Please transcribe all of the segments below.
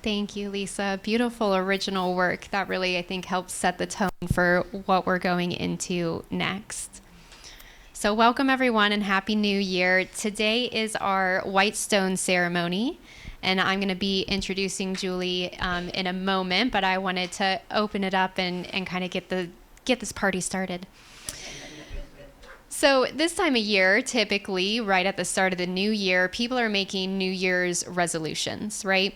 Thank you, Lisa. Beautiful original work that really, I think, helps set the tone for what we're going into next. So welcome everyone and Happy New Year. Today is our White Stone ceremony, and I'm going to be introducing Julie in a moment, but I wanted to open it up and kind of get this party started. So this time of year, typically right at the start of the new year, people are making New Year's resolutions, right?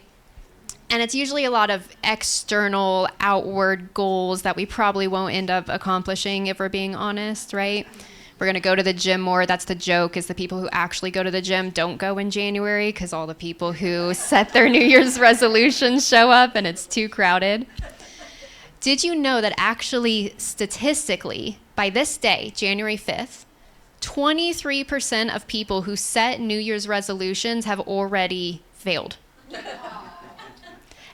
And it's usually a lot of external, outward goals that we probably won't end up accomplishing if we're being honest, right? We're going to go to the gym more. That's the joke, is the people who actually go to the gym don't go in January because all the people who set their New Year's resolutions show up and it's too crowded. Did you know that actually, statistically, by this day, January 5th, 23% of people who set New Year's resolutions have already failed?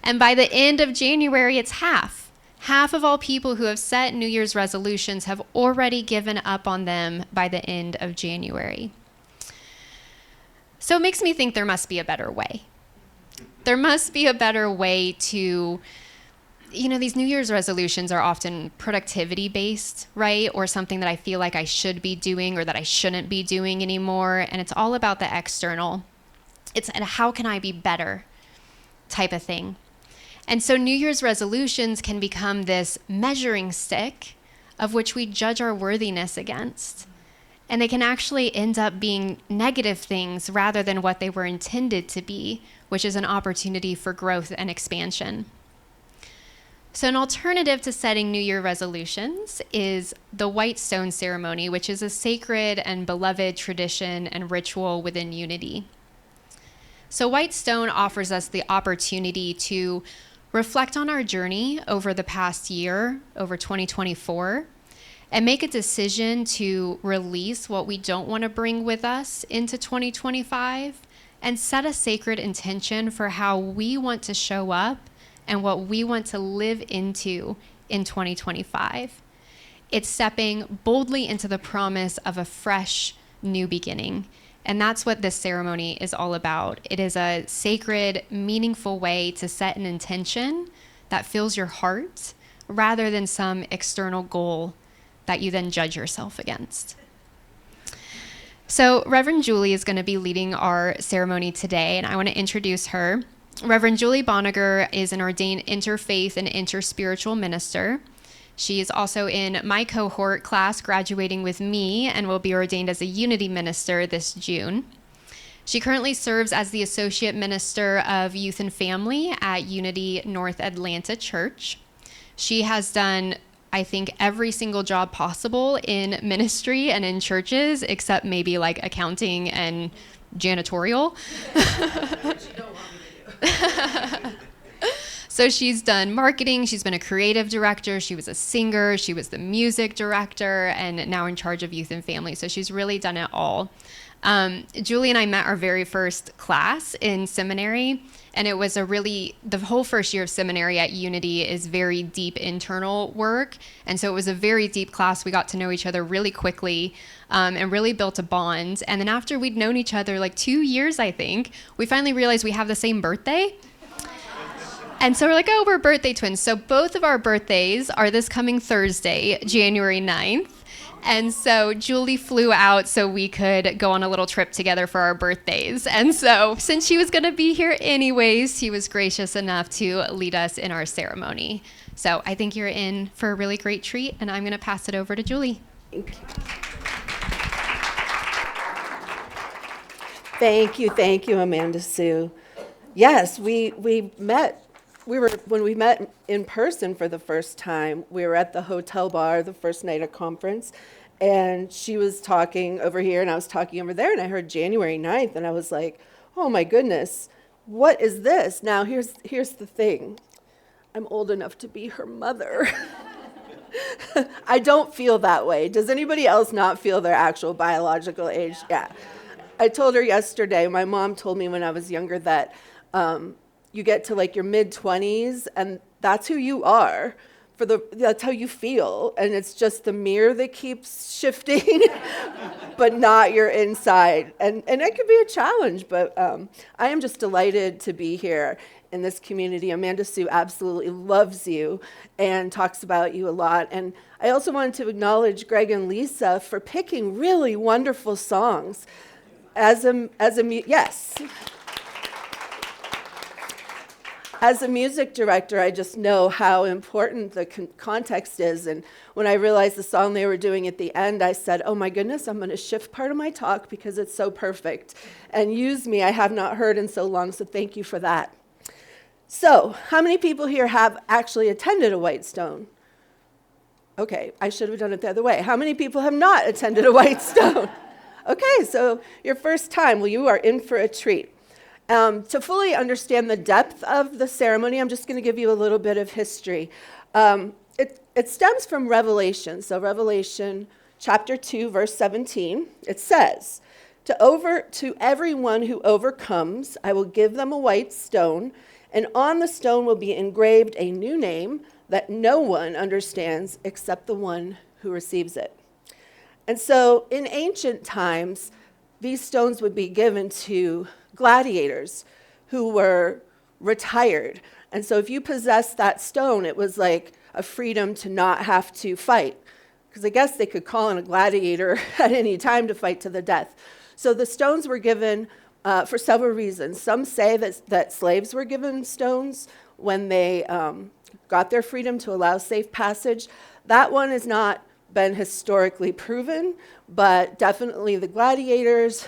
And by the end of January, it's half. Half of all people who have set New Year's resolutions have already given up on them by the end of January. So it makes me think there must be a better way. There must be a better way to, these New Year's resolutions are often productivity based, right? Or something that I feel like I should be doing or that I shouldn't be doing anymore. And it's all about the external. It's a how can I be better type of thing. And so New Year's resolutions can become this measuring stick of which we judge our worthiness against. And they can actually end up being negative things rather than what they were intended to be, which is an opportunity for growth and expansion. So an alternative to setting New Year resolutions is the White Stone ceremony, which is a sacred and beloved tradition and ritual within Unity. So White Stone offers us the opportunity to reflect on our journey over the past year, over 2024, and make a decision to release what we don't want to bring with us into 2025 and set a sacred intention for how we want to show up and what we want to live into in 2025. It's stepping boldly into the promise of a fresh new beginning. And that's what this ceremony is all about. It is a sacred, meaningful way to set an intention that fills your heart rather than some external goal that you then judge yourself against. So Reverend Julie is going to be leading our ceremony today, and I want to introduce her. Reverend Julie Boniger is an ordained interfaith and interspiritual minister. She is also in my cohort class, graduating with me, and will be ordained as a Unity minister this June. She currently serves as the Associate Minister of Youth and Family at Unity North Atlanta Church. She has done, I think, every single job possible in ministry and in churches, except maybe like accounting and janitorial. Which you don't want me to do. So she's done marketing, she's been a creative director, she was a singer, she was the music director, and now in charge of youth and family. So she's really done it all. Julie and I met our very first class in seminary, and it was the whole first year of seminary at Unity is very deep internal work. And so it was a very deep class. We got to know each other really quickly and really built a bond. And then after we'd known each other like 2 years, I think, we finally realized we have the same birthday. And so we're like, we're birthday twins. So both of our birthdays are this coming Thursday, January 9th. And so Julie flew out so we could go on a little trip together for our birthdays. And so since she was going to be here anyways, he was gracious enough to lead us in our ceremony. So I think you're in for a really great treat, and I'm going to pass it over to Julie. Thank you, Amanda Sue. Yes, we met. When we met in person for the first time, we were at the hotel bar the first night of conference, and she was talking over here and I was talking over there, and I heard January 9th, and I was like, oh my goodness, what is this? Now here's the thing. I'm old enough to be her mother. I don't feel that way. Does anybody else not feel their actual biological age? Yeah. I told her yesterday, my mom told me when I was younger that you get to like your mid-20s and that's who you are that's how you feel, and it's just the mirror that keeps shifting, but not your inside. And it can be a challenge, but I am just delighted to be here in this community. Amanda Sue absolutely loves you and talks about you a lot. And I also wanted to acknowledge Greg and Lisa for picking really wonderful songs. Yes. As a music director, I just know how important the context is. And when I realized the song they were doing at the end, I said, oh my goodness, I'm going to shift part of my talk because it's so perfect. And Use Me, I have not heard in so long, so thank you for that. So, how many people here have actually attended a Whitestone? Okay, I should have done it the other way. How many people have not attended a Whitestone? Okay, so your first time, well, you are in for a treat. To fully understand the depth of the ceremony, I'm just going to give you a little bit of history. It stems from Revelation. So Revelation chapter 2, verse 17, it says, to everyone who overcomes, I will give them a white stone, and on the stone will be engraved a new name that no one understands except the one who receives it. And so in ancient times, these stones would be given to gladiators who were retired. And so if you possessed that stone, it was like a freedom to not have to fight. Because I guess they could call in a gladiator at any time to fight to the death. So the stones were given for several reasons. Some say that slaves were given stones when they got their freedom to allow safe passage. That one has not been historically proven, but definitely the gladiators,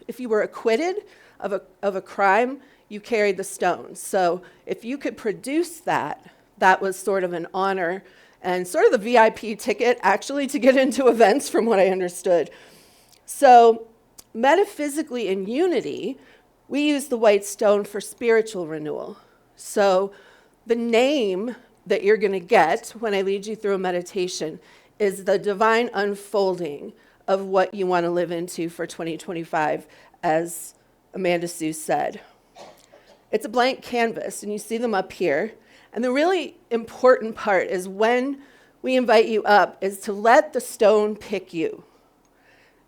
if you were acquitted of a crime, you carried the stones. So if you could produce that, that was sort of an honor and sort of the VIP ticket, actually, to get into events, from what I understood. So metaphysically in unity, we use the white stone for spiritual renewal. So the name that you're going to get when I lead you through a meditation is the divine unfolding of what you want to live into for 2025, as Amanda Sue said. It's a blank canvas, and you see them up here. And the really important part is when we invite you up is to let the stone pick you.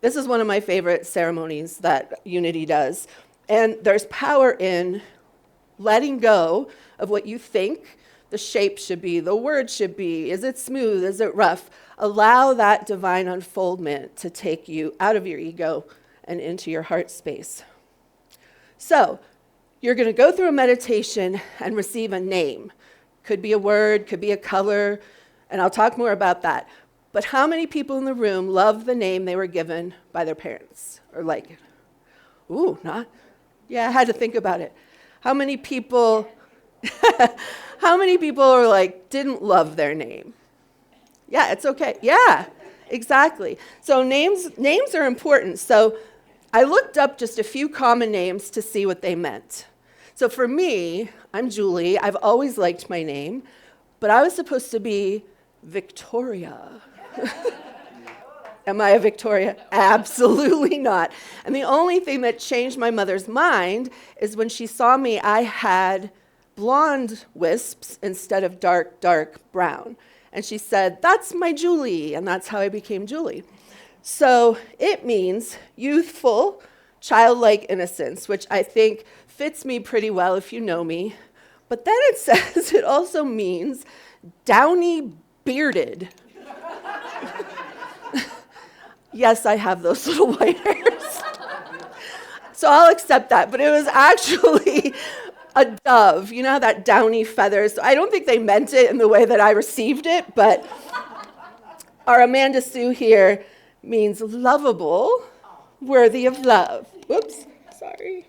This is one of my favorite ceremonies that Unity does. And there's power in letting go of what you think the shape should be, the word should be. Is it smooth? Is it rough? Allow that divine unfoldment to take you out of your ego and into your heart space. So, you're going to go through a meditation and receive a name. Could be a word, could be a color, and I'll talk more about that. But how many people in the room love the name they were given by their parents? Or like it? Ooh, not? Yeah, I had to think about it. How many people are like, didn't love their name? Yeah, it's okay. Yeah, exactly. So names are important. So I looked up just a few common names to see what they meant. So for me, I'm Julie. I've always liked my name, but I was supposed to be Victoria. Am I a Victoria? Absolutely not. And the only thing that changed my mother's mind is when she saw me, I had blonde wisps instead of dark brown. And she said, that's my Julie, and that's how I became Julie. So it means youthful, childlike innocence, which I think fits me pretty well if you know me. But then it says it also means downy bearded. Yes, I have those little white hairs. So I'll accept that. But it was actually a dove, you know, that downy feathers. So I don't think they meant it in the way that I received it, but our Amanda Sue here means lovable, worthy of love. Whoops, sorry.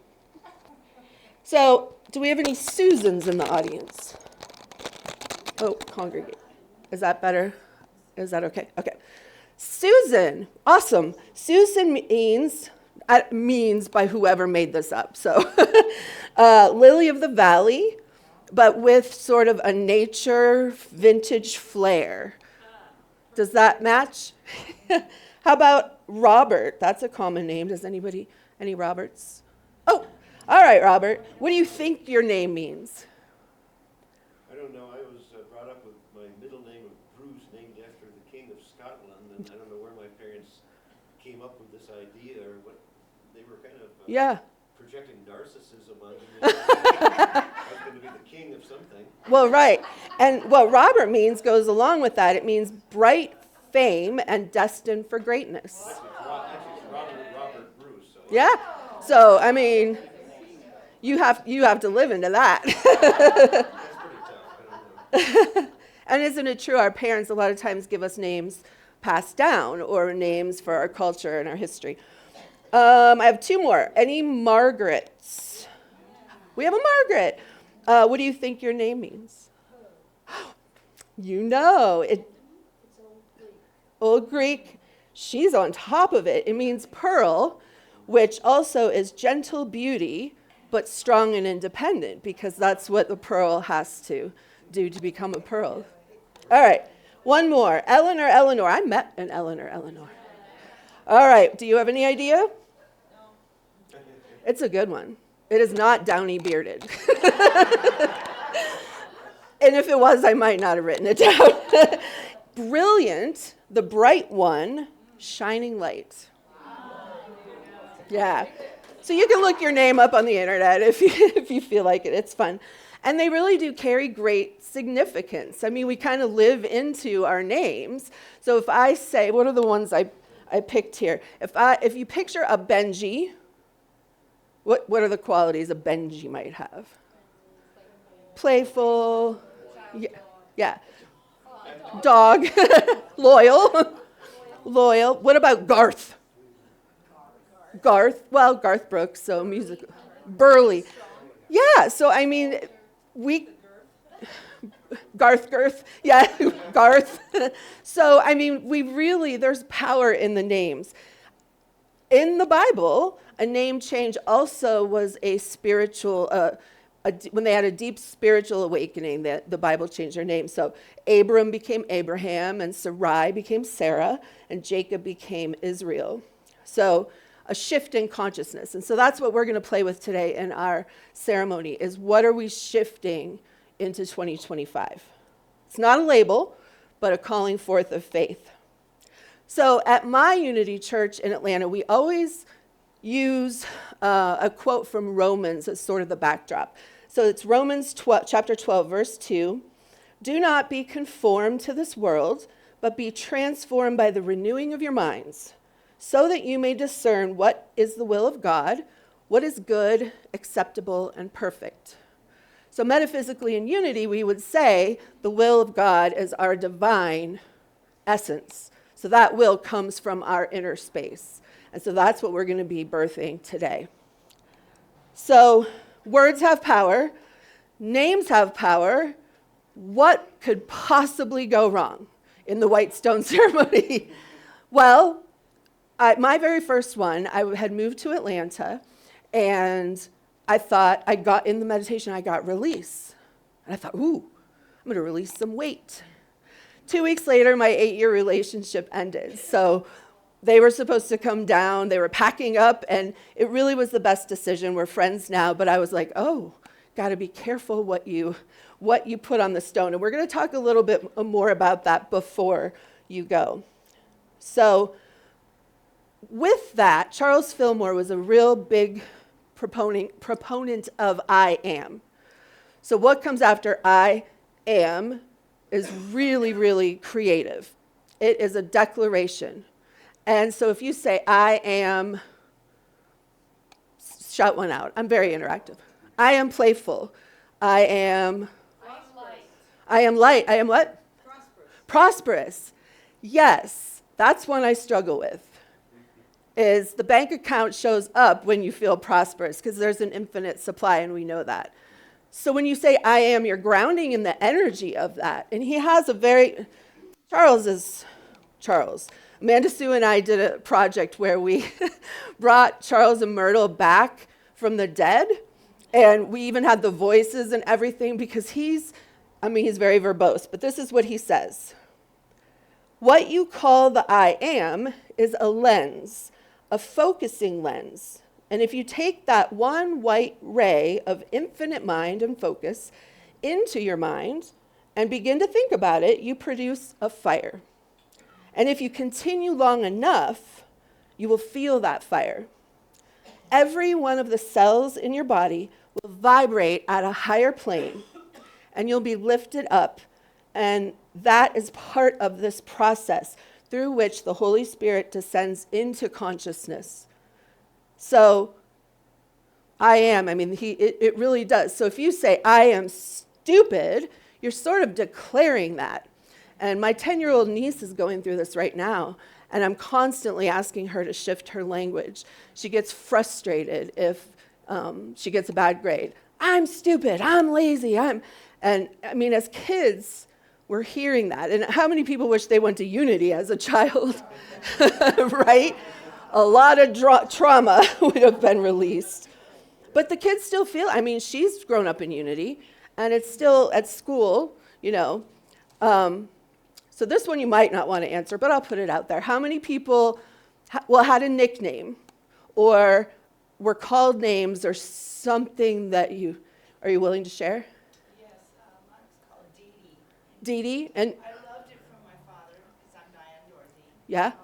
So, do we have any Susans in the audience? Oh, congregate. Is that better? Is that okay? Okay. Susan, awesome. Susan means by whoever made this up. So, lily of the valley, but with sort of a nature vintage flair. Does that match? How about Robert? That's a common name. Does any Roberts? Oh, all right, Robert. What do you think your name means? I don't know. I was brought up with my middle came up with this idea, or what they were kind of Yeah. projecting narcissism on him. I was going to be the king of something. Well, right. And what Robert means goes along with that. It means bright fame and destined for greatness. Actually, it's Robert Bruce. So Yeah. So, I mean, you have to live into that. that's pretty tough. I don't know. And isn't it true? Our parents a lot of times give us names passed down or names for our culture and our history. I have two more. Any Margarets? We have a Margaret. What do you think your name means? You know, it's Old Greek. She's on top of it. It means pearl, which also is gentle beauty, but strong and independent, because that's what the pearl has to do to become a pearl. All right, one more. Eleanor. I met an Eleanor. All right, do you have any idea? It's a good one. It is not downy bearded. And if it was, I might not have written it down. Brilliant, the bright one, shining light. Yeah. So you can look your name up on the internet if you feel like it. It's fun. And they really do carry great significance. I mean, we kind of live into our names. So if I say, what are the ones I picked here? If you picture a Benji, what are the qualities a Benji might have? Playful. Yeah. Dog. Loyal. What about Garth? Garth Brooks, so music. Burly. Yeah, so I mean, Garth. Yeah, Garth. So, I mean, there's power in the names. In the Bible, a name change also was a spiritual, when they had a deep spiritual awakening, that the Bible changed their name. So Abram became Abraham, and Sarai became Sarah, and Jacob became Israel. So a shift in consciousness. And so that's what we're going to play with today in our ceremony, is what are we shifting into 2025? It's not a label, but a calling forth of faith. So at my Unity Church in Atlanta, we always use a quote from Romans as sort of the backdrop. So it's Romans chapter 12, verse 2. Do not be conformed to this world, but be transformed by the renewing of your minds, so that you may discern what is the will of God, what is good, acceptable, and perfect. So metaphysically in Unity, we would say the will of God is our divine essence. So that will comes from our inner space. And so that's what we're going to be birthing today. So words have power. Names have power. What could possibly go wrong in the white stone ceremony? Well, my very first one, I had moved to Atlanta, and I thought, in the meditation, I got release. And I thought, ooh, I'm going to release some weight. 2 weeks later, my 8-year relationship ended. So they were supposed to come down. They were packing up, and it really was the best decision. We're friends now, but I was like, oh, got to be careful what you put on the stone. And we're going to talk a little bit more about that before you go. So with that, Charles Fillmore was a real big proponent of I am. So what comes after I am is really, really creative. It is a declaration. And so if you say, I am, shout one out. I'm very interactive. I am playful. I am light. I am light. I am what? Prosperous. Yes, that's one I struggle with. Is the bank account shows up when you feel prosperous, because there's an infinite supply, and we know that. So when you say I am, you're grounding in the energy of that. And he has Charles is Charles. Amanda Sue and I did a project where we brought Charles and Myrtle back from the dead. And we even had the voices and everything, because he's very verbose. But this is what he says. What you call the I am is a lens, a focusing lens. And if you take that one white ray of infinite mind and focus into your mind and begin to think about it, you produce a fire. And if you continue long enough, You will feel that fire. Every one of the cells in your body will vibrate at a higher plane, and you'll be lifted up. And that is part of this process through which the Holy Spirit descends into consciousness. So, it really does. So if you say, I am stupid, you're sort of declaring that. And my 10-year-old niece is going through this right now, and I'm constantly asking her to shift her language. She gets frustrated if she gets a bad grade. I'm stupid, I'm lazy, as kids, we're hearing that. And how many people wish they went to Unity as a child, right? A lot of trauma would have been released. But the kids still feel, she's grown up in Unity, and it's still at school, So this one you might not want to answer, but I'll put it out there. How many people had a nickname or were called names or something that are you willing to share? Yes, I was called Dee Dee. Dee Dee? And I loved it from my father, because I'm Diane Dorothy. yeah?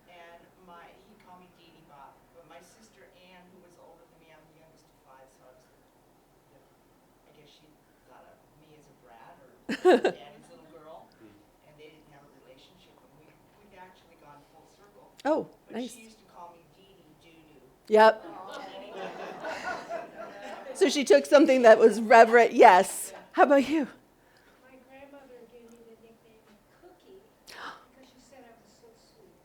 And he called me Dee Dee Bob. But my sister Ann, who was older than me, I'm the youngest of five, so I guess she thought of me as a brat or Daddy's little girl. And they didn't have a relationship, and we've actually gone full circle. Oh, But nice. she used to call me Dee Dee Doo-Doo. Yep. So she took something that was reverent. Yes. How about you? My grandmother gave me the nickname Cookie because she said I was so sweet.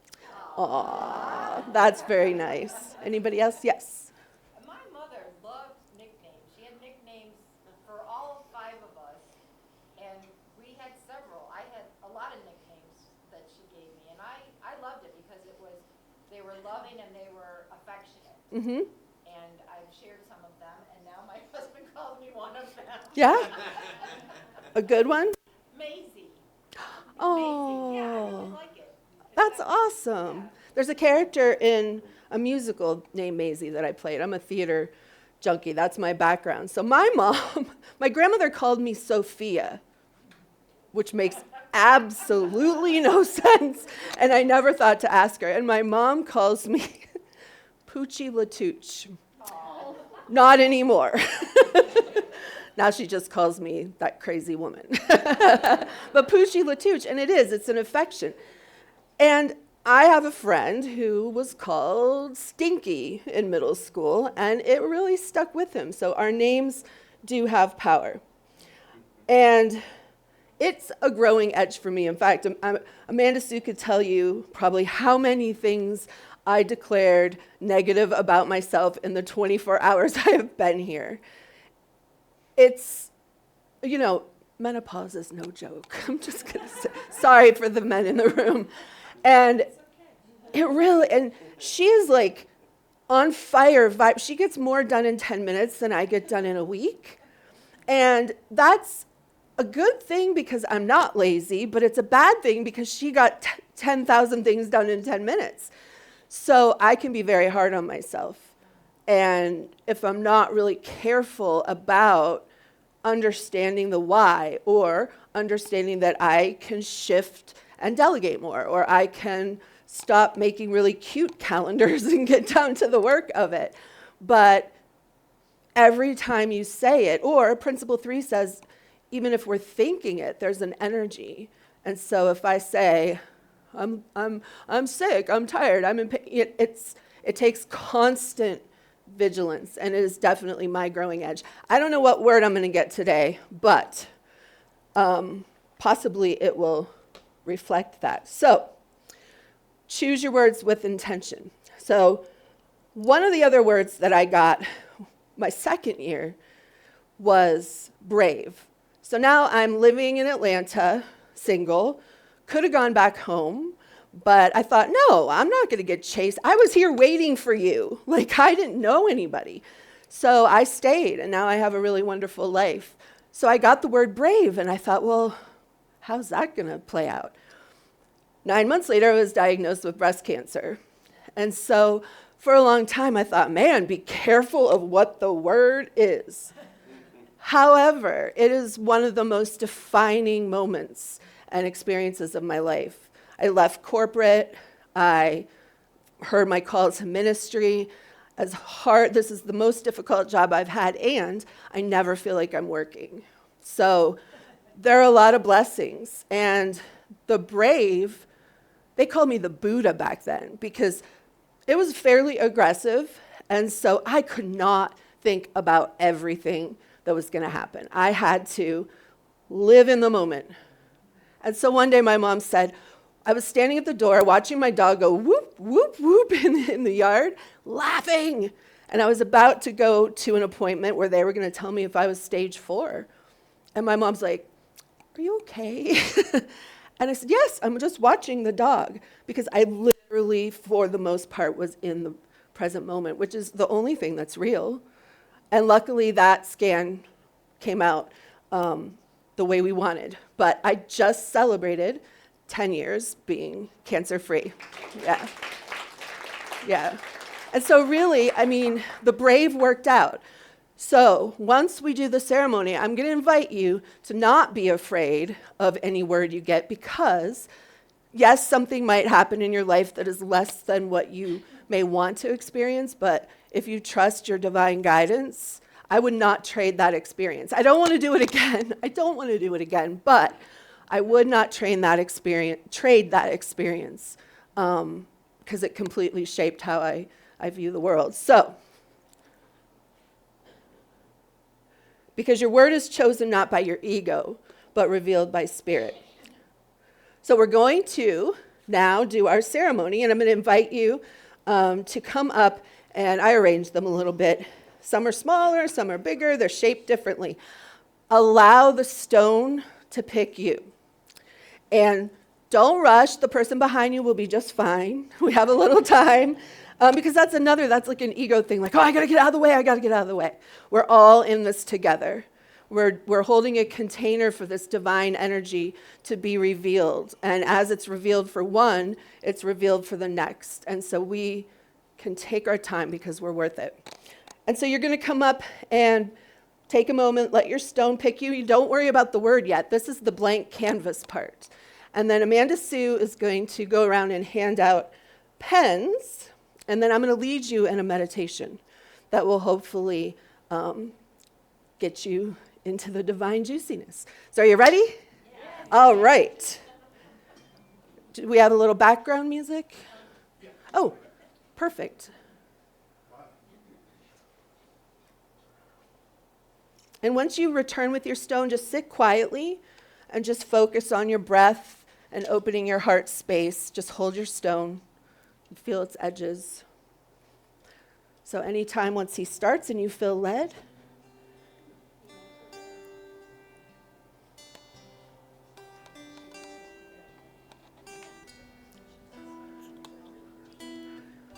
Aw, that's very nice. Anybody else? Yes. My mother loved nicknames. She had nicknames for all five of us, and we had several. I had a lot of nicknames that she gave me, and I loved it because they were loving and they were affectionate. Mm-hmm. And I've shared some of them, and now my husband calls me one of them. Yeah? A good one? Maisie. Oh. Maisie. Yeah, I really like it. That's awesome. There's a character in a musical named Maisie that I played. I'm a theater junkie. That's my background. So my grandmother called me Sophia, which makes absolutely no sense. And I never thought to ask her. And my mom calls me Poochie Latouche. Not anymore. Now she just calls me that crazy woman. But Poochie Latouche, and it's an affection. And I have a friend who was called Stinky in middle school, and it really stuck with him. So our names do have power. And it's a growing edge for me. In fact, Amanda Sue could tell you probably how many things I declared negative about myself in the 24 hours I have been here. It's, menopause is no joke. I'm just going to say, sorry for the men in the room. And and she is like on fire vibe. She gets more done in 10 minutes than I get done in a week. And that's a good thing because I'm not lazy, but it's a bad thing because she got 10,000 things done in 10 minutes. So I can be very hard on myself. And if I'm not really careful about understanding the why or understanding that I can shift and delegate more, or I can stop making really cute calendars and get down to the work of it. But every time you say it, or Principle 3 says, even if we're thinking it, there's an energy. And so if I say, I'm sick, I'm tired, I'm in pain, it takes constant vigilance, and it is definitely my growing edge. I don't know what word I'm going to get today, but possibly it will reflect that. So choose your words with intention. So one of the other words that I got my second year was brave. So now I'm living in Atlanta, single, could have gone back home, but I thought, no, I'm not going to get chased. I was here waiting for you. Like, I didn't know anybody. So I stayed, and now I have a really wonderful life. So I got the word brave, and I thought, well, how's that going to play out? 9 months later, I was diagnosed with breast cancer. And so for a long time, I thought, man, be careful of what the word is. However, it is one of the most defining moments and experiences of my life. I left corporate. I heard my call to ministry. This is the most difficult job I've had, and I never feel like I'm working. So there are a lot of blessings. And the brave, they called me the Buddha back then because it was fairly aggressive. And so I could not think about everything that was going to happen. I had to live in the moment. And so one day my mom said, I was standing at the door watching my dog go whoop, whoop, whoop in the yard, laughing. And I was about to go to an appointment where they were going to tell me if I was stage 4. And my mom's like, are you okay? And I said, yes, I'm just watching the dog. Because I literally, for the most part, was in the present moment, which is the only thing that's real. And luckily that scan came out the way we wanted. But I just celebrated 10 years being cancer-free. Yeah. Yeah. And so really, I mean, the brave worked out. So once we do the ceremony, I'm going to invite you to not be afraid of any word you get because, yes, something might happen in your life that is less than what you may want to experience, but if you trust your divine guidance, I would not trade that experience. I don't want to do it again. But I would not trade that experience because it completely shaped how I view the world. So, because your word is chosen not by your ego, but revealed by spirit. So we're going to now do our ceremony, and I'm going to invite you to come up, and I arranged them a little bit. Some are smaller, some are bigger, they're shaped differently. Allow the stone to pick you. And don't rush, the person behind you will be just fine. We have a little time. Because that's like an ego thing, like, oh, I gotta get out of the way. We're all in this together. We're holding a container for this divine energy to be revealed. And as it's revealed for one, it's revealed for the next. And so we can take our time because we're worth it. And so you're gonna come up and take a moment, let your stone pick you. You don't worry about the word yet. This is the blank canvas part. And then Amanda Sue is going to go around and hand out pens. And then I'm going to lead you in a meditation that will hopefully get you into the divine juiciness. So are you ready? Yes. All right. Do we have a little background music? Oh, perfect. And once you return with your stone, just sit quietly and just focus on your breath and opening your heart space. Just hold your stone. Feel its edges. So anytime once he starts and you feel led,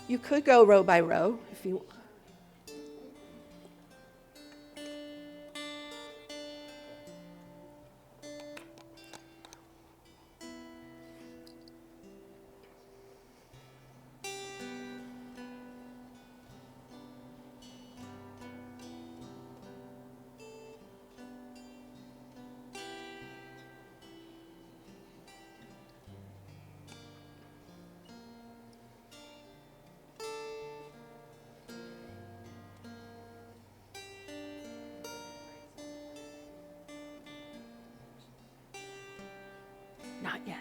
you could go row by row if you want. Not yet.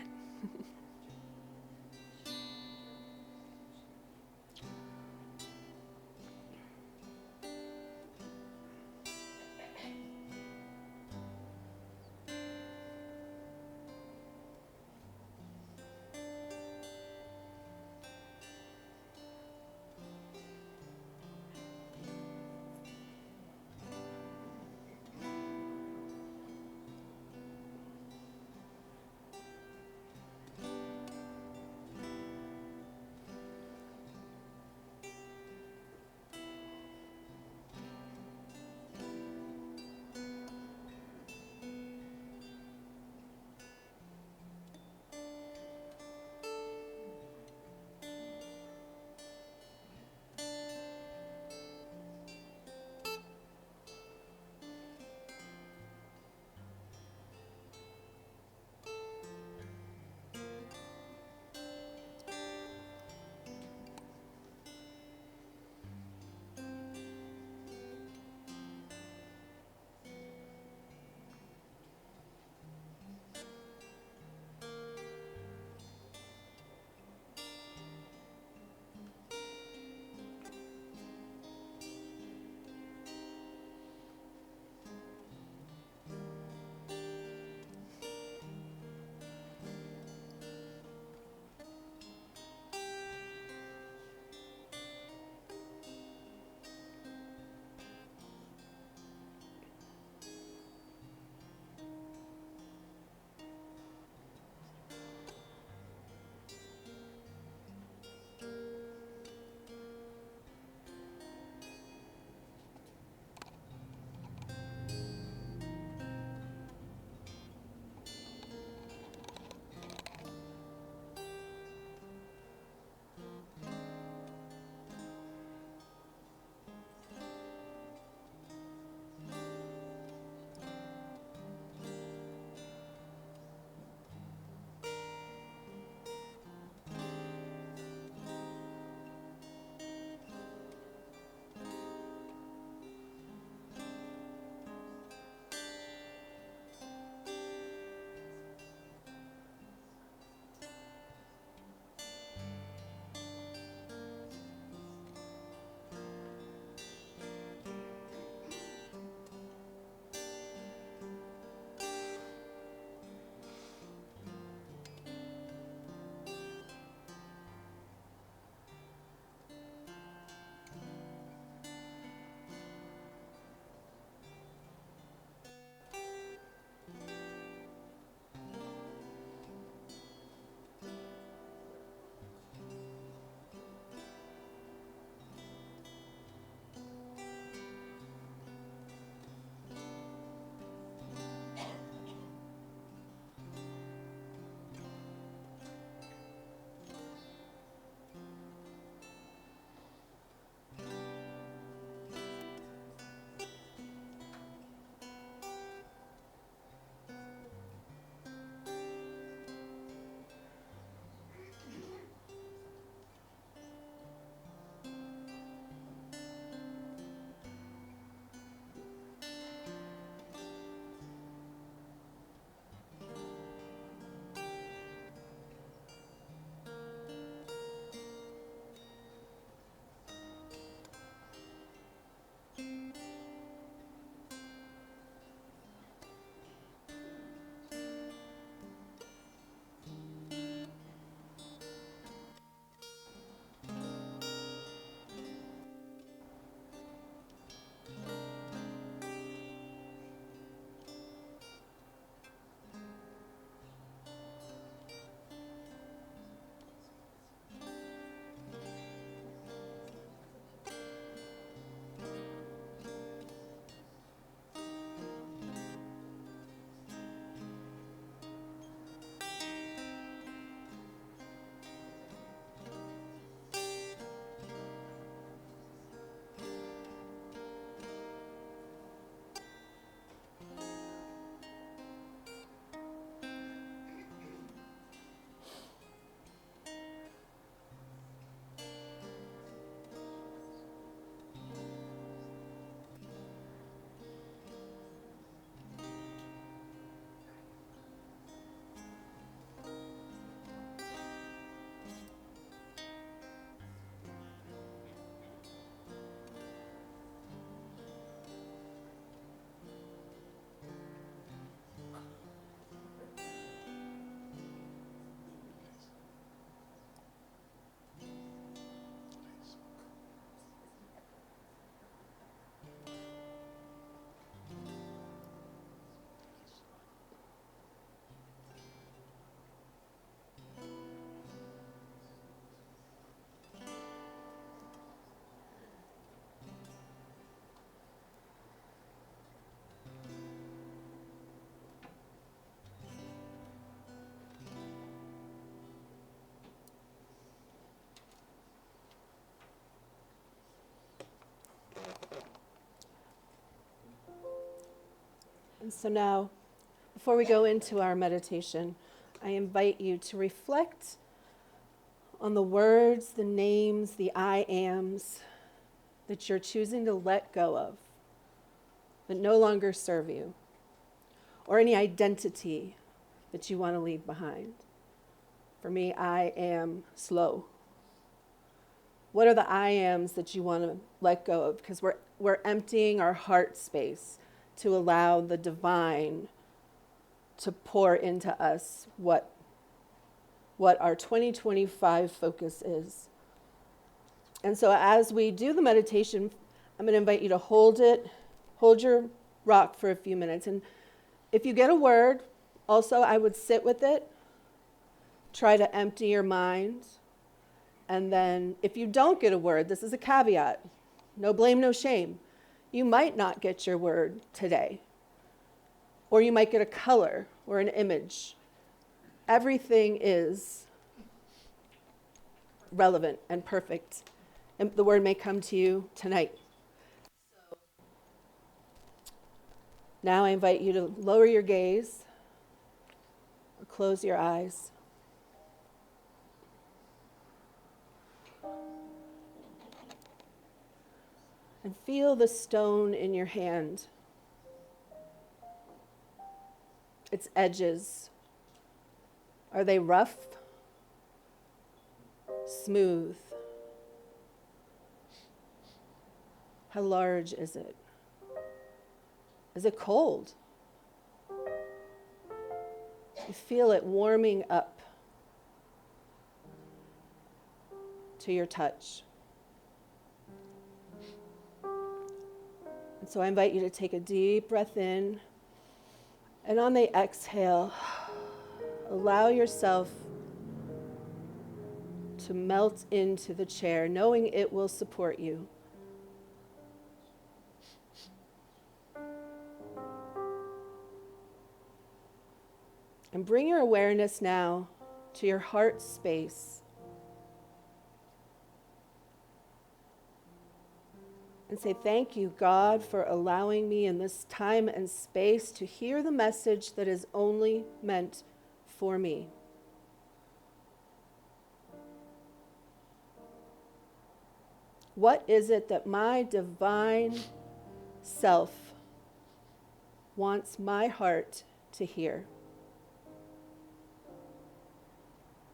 And so now, before we go into our meditation, I invite you to reflect on the words, the names, the I ams that you're choosing to let go of, that no longer serve you, or any identity that you want to leave behind. For me, I am slow. What are the I ams that you want to let go of? Because we're emptying our heart space to allow the divine to pour into us what our 2025 focus is. And so as we do the meditation, I'm going to invite you to hold your rock for a few minutes. And if you get a word, also I would sit with it, try to empty your mind. And then if you don't get a word, this is a caveat, no blame, no shame. You might not get your word today. Or you might get a color or an image. Everything is relevant and perfect. And the word may come to you tonight. So now I invite you to lower your gaze or close your eyes. And feel the stone in your hand. Its edges. Are they rough? Smooth? How large is it? Is it cold? You feel it warming up to your touch. And so I invite you to take a deep breath in, and on the exhale, allow yourself to melt into the chair, knowing it will support you. And bring your awareness now to your heart space. And say, thank you, God, for allowing me in this time and space to hear the message that is only meant for me. What is it that my divine self wants my heart to hear?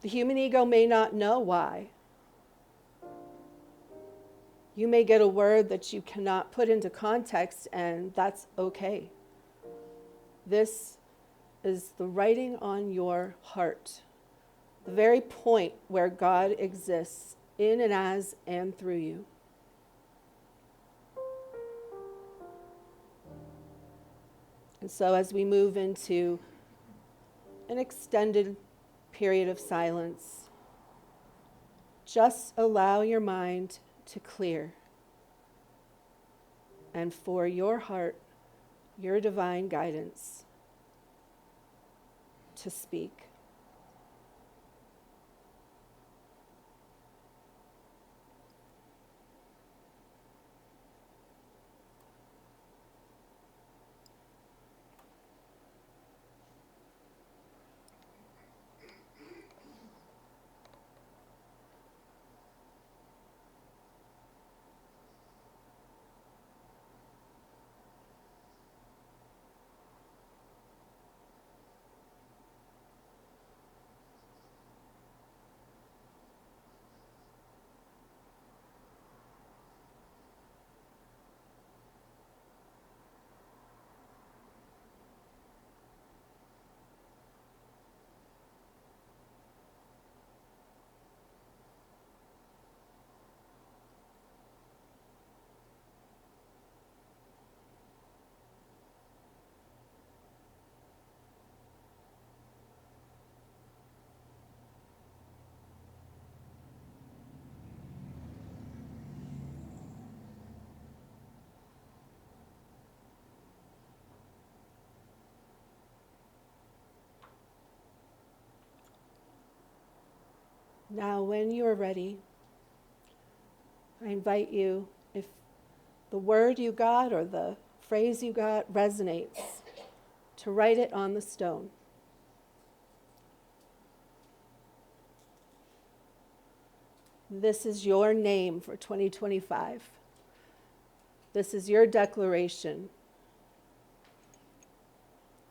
The human ego may not know why. You may get a word that you cannot put into context, and that's okay. This is the writing on your heart, the very point where God exists in and as and through you. And so as we move into an extended period of silence, just allow your mind to clear, and for your heart, your divine guidance to speak. Now, when you are ready, I invite you, if the word you got or the phrase you got resonates, to write it on the stone. This is your name for 2025. This is your declaration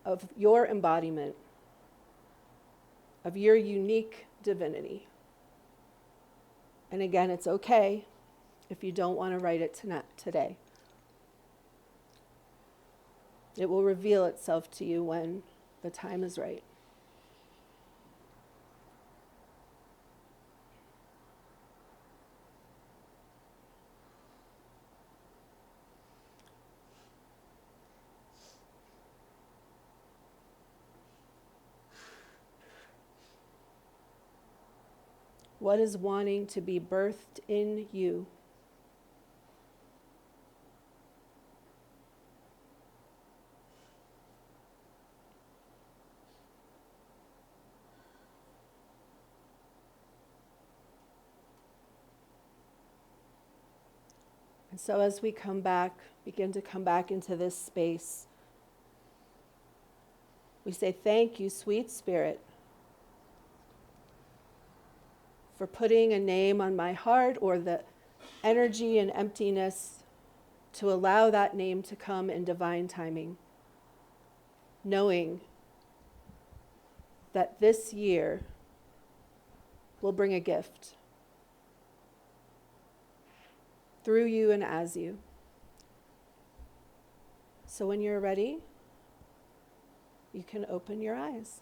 of your embodiment, of your unique divinity. And again, it's okay if you don't want to write it today. It will reveal itself to you when the time is right. What is wanting to be birthed in you? And so as we begin to come back into this space, we say, thank you, sweet spirit, for putting a name on my heart, or the energy and emptiness to allow that name to come in divine timing, knowing that this year will bring a gift through you and as you. So when you're ready, you can open your eyes.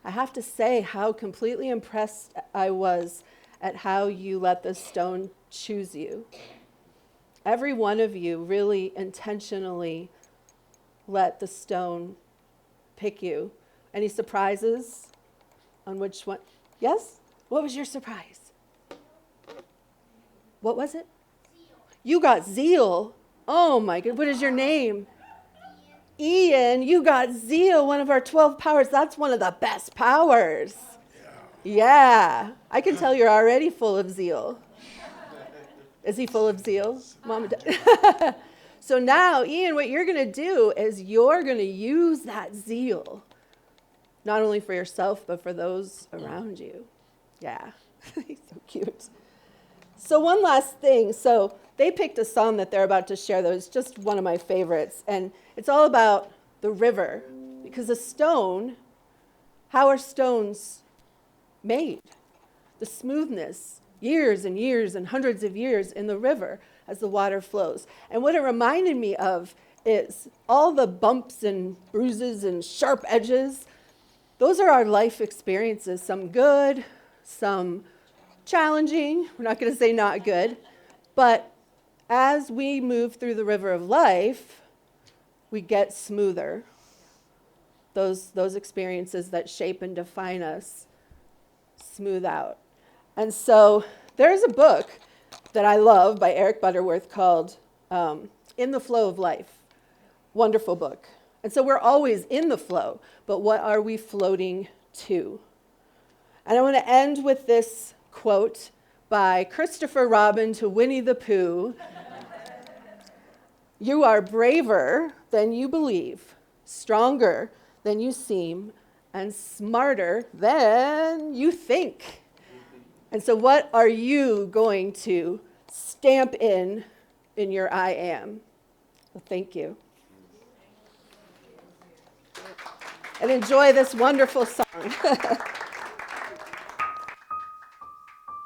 I have to say how completely impressed I was at how you let the stone choose you. Every one of you really intentionally let the stone pick you. Any surprises on which one? Yes? What was your surprise? What was it? Zeal. You got zeal. Oh my God. What is your name? Ian, you got zeal, one of our 12 powers. That's one of the best powers. Yeah. I can tell you're already full of zeal. Is he full of zeal? Mom and Dad. So now, Ian, what you're going to do is you're going to use that zeal, not only for yourself, but for those around you. Yeah. He's so cute. So one last thing. So they picked a song that they're about to share that was just one of my favorites. And it's all about the river. Because a stone, how are stones made? The smoothness, years and years and hundreds of years in the river as the water flows. And what it reminded me of is all the bumps and bruises and sharp edges. Those are our life experiences, some good, some challenging. We're not going to say not good. But as we move through the river of life, we get smoother. Those experiences that shape and define us smooth out. And so there's a book that I love by Eric Butterworth called In the Flow of Life. Wonderful book. And so we're always in the flow, but what are we floating to? And I want to end with this quote by Christopher Robin to Winnie the Pooh. You are braver than you believe, stronger than you seem, and smarter than you think. And so what are you going to stamp in your I am? Well, thank you. And enjoy this wonderful song.